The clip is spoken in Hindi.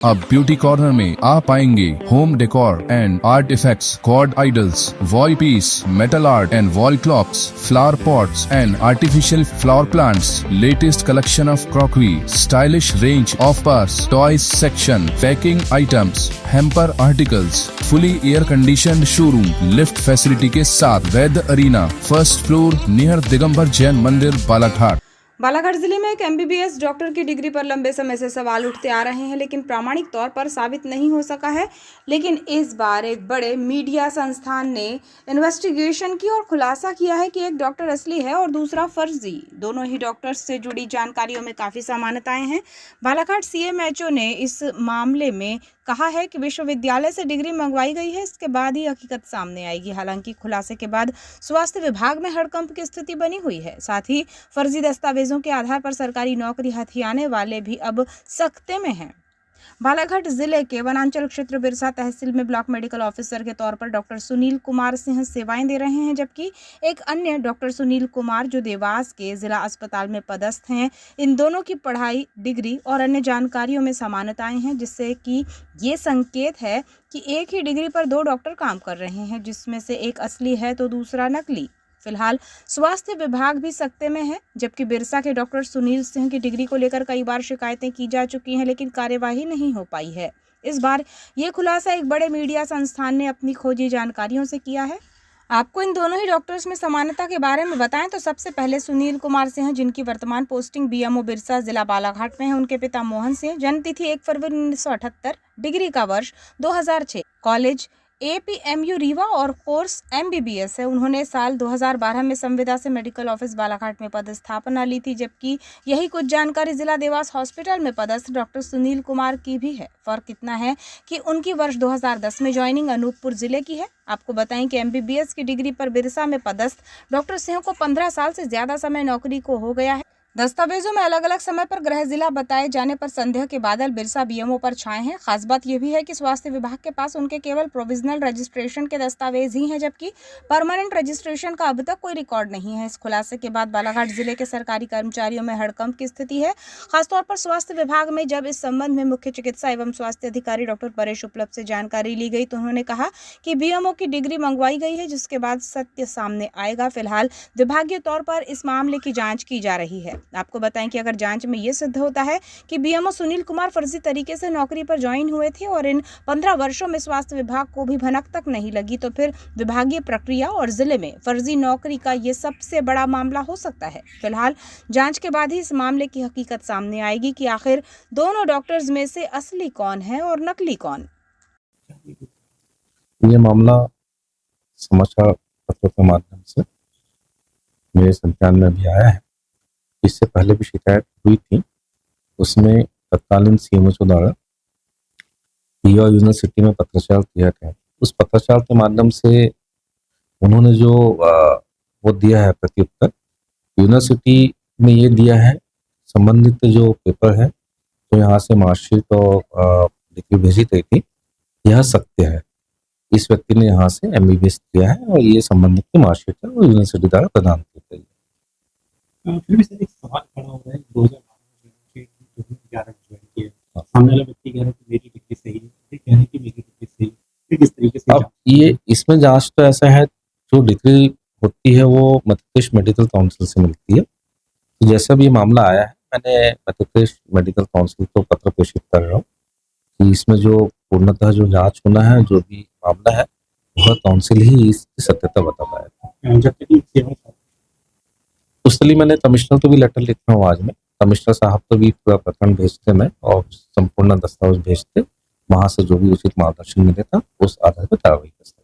अब ब्यूटी कॉर्नर में आप पाएंगे home decor and artefacts, god idols, wall piece, metal art and wall clocks, flower pots and artificial flower plants, latest collection of crockery, stylish range of purse, toys section, packing items, hamper articles, fully air conditioned showroom, lift facility के साथ Vaidya arena, first floor near Digambar Jain Mandir, Balaghat. Balaghat जिले में एक एमबीबीएस डॉक्टर की डिग्री पर लंबे समय से सवाल उठते आ रहे हैं, लेकिन प्रामाणिक तौर पर साबित नहीं हो सका है। लेकिन इस बार एक बड़े मीडिया संस्थान ने इन्वेस्टिगेशन की और खुलासा किया है कि एक डॉक्टर असली है और दूसरा फर्जी। दोनों ही डॉक्टर्स से जुड़ी जानकारियों में काफ़ी समानताएं हैं। बालाघाट सीएमएचओ ने इस मामले में कहा है कि विश्वविद्यालय से डिग्री मंगवाई गई है, इसके बाद ही हकीकत सामने आएगी। हालांकि खुलासे के बाद स्वास्थ्य विभाग में हड़कंप की स्थिति बनी हुई है। साथ ही फर्जी दस्तावेजों के आधार पर सरकारी नौकरी हथियाने वाले भी अब सकते में हैं। बालाघाट जिले के वनांचल क्षेत्र बिरसा तहसील में ब्लॉक मेडिकल ऑफिसर के तौर पर डॉक्टर सुनील कुमार सिंह सेवाएं दे रहे हैं, जबकि एक अन्य डॉक्टर सुनील कुमार जो देवास के जिला अस्पताल में पदस्थ हैं। इन दोनों की पढ़ाई, डिग्री और अन्य जानकारियों में समानताएं हैं, जिससे कि ये संकेत है कि एक ही डिग्री पर दो डॉक्टर काम कर रहे हैं, जिसमें से एक असली है तो दूसरा नकली। फिलहाल स्वास्थ्य विभाग भी सकते में है, जबकि बिरसा के डॉक्टर सुनील सिंह की डिग्री को लेकर कई बार शिकायतें की जा चुकी हैं, लेकिन कार्यवाही नहीं हो पाई है। इस बार ये खुलासा एक बड़े मीडिया संस्थान ने अपनी खोजी जानकारियों से किया है। आपको इन दोनों ही डॉक्टर्स में समानता के बारे में बताएं तो सबसे पहले सुनील कुमार सिंह, जिनकी वर्तमान पोस्टिंग बीएमओ बिरसा जिला बालाघाट में है। उनके पिता मोहन सिंह, जन्म तिथि 1 फरवरी 1978, डिग्री का वर्ष 2006, कॉलेज एपीएमयू रीवा और कोर्स एमबीबीएस है। उन्होंने साल 2012 में संविदा से मेडिकल ऑफिस बालाघाट में पदस्थापना ली थी, जबकि यही कुछ जानकारी जिला देवास हॉस्पिटल में पदस्थ डॉक्टर सुनील कुमार की भी है। फर्क इतना है कि उनकी वर्ष 2010 में ज्वाइनिंग अनूपपुर जिले की है। आपको बताएं कि एमबीबीएस की डिग्री पर बिरसा में पदस्थ डॉक्टर सिंह को 15 साल से ज्यादा समय नौकरी को हो गया है। दस्तावेजों में अलग अलग समय पर गृह जिला बताए जाने पर संदेह के बादल बिरसा बीएमओ पर छाए हैं। खास बात यह भी है कि स्वास्थ्य विभाग के पास उनके केवल प्रोविजनल रजिस्ट्रेशन के दस्तावेज ही हैं, जबकि परमानेंट रजिस्ट्रेशन का अब तक कोई रिकॉर्ड नहीं है। इस खुलासे के बाद बालाघाट जिले के सरकारी कर्मचारियों में हड़कंप की स्थिति है। खासतौर पर स्वास्थ्य विभाग में जब इस संबंध में मुख्य चिकित्सा एवं स्वास्थ्य अधिकारी डॉक्टर परेश उपलब्ध से जानकारी ली गई तो उन्होंने कहा कि बीएमओ की डिग्री मंगवाई गई है, जिसके बाद सत्य सामने आएगा। फिलहाल विभागीय तौर पर इस मामले की जाँच की जा रही है। आपको बताएं कि अगर जांच में यह सिद्ध होता है कि बीएमओ सुनील कुमार फर्जी तरीके से नौकरी पर ज्वाइन हुए थे और इन 15 वर्षों में स्वास्थ्य विभाग को भी भनक तक नहीं लगी, तो फिर विभागीय प्रक्रिया और जिले में फर्जी नौकरी का ये सबसे बड़ा मामला हो सकता है। फिलहाल जांच के बाद ही इस मामले की हकीकत सामने आएगी कि आखिर दोनों डॉक्टर्स में से असली कौन है और नकली कौन। ये मामला समाचार पत्रों के माध्यम से मेरे संज्ञान में भी आया है। इससे पहले भी शिकायत हुई थी, उसमें तत्कालीन सीएमएचओ द्वारा रीवा यूनिवर्सिटी में पत्रचार किया गया। उस पत्रचार के माध्यम से उन्होंने जो वो दिया है प्रत्युत्तर, यूनिवर्सिटी में ये दिया है संबंधित जो पेपर है, तो यहाँ से मार्कशीट और डिग्री भेजी गई थी, यह सत्य है। इस व्यक्ति ने यहाँ से एमबीबीएस किया है और ये संबंधित की मार्कशीट है और यूनिवर्सिटी द्वारा प्रदान की गई है। फिर भी सर एक सवाल खड़ा हो रहा है, 2011 में ज्वाइन किया, सामने वाला व्यक्ति कह रहा है कि मेरी डिग्री सही है, फिर कह रहे हैं कि मेरी डिग्री सही है, फिर किस तरीके से? अब ये इसमें जांच तो ऐसा है, जो डिग्री होती है वो मध्य प्रदेश मेडिकल काउंसिल से मिलती है। तो जैसा भी मामला आया है, मैंने मध्य प्रदेश मेडिकल काउंसिल को पत्र प्रेषित कर रहा हूँ कि इसमें जो पूर्णतः जो जाँच होना है, जो भी मामला है, वह काउंसिल ही इसकी सत्यता बता पाएगा। जब तक सेवा उस लिए मैंने कमिश्नर को भी लेटर लिख रहा हूँ आज में। कमिश्नर साहब को भी पूरा प्रकरण भेजते मैं और संपूर्ण दस्तावेज भेजते, वहां से जो भी उचित मार्गदर्शन मिले था उस आधार पर कार्रवाई करते।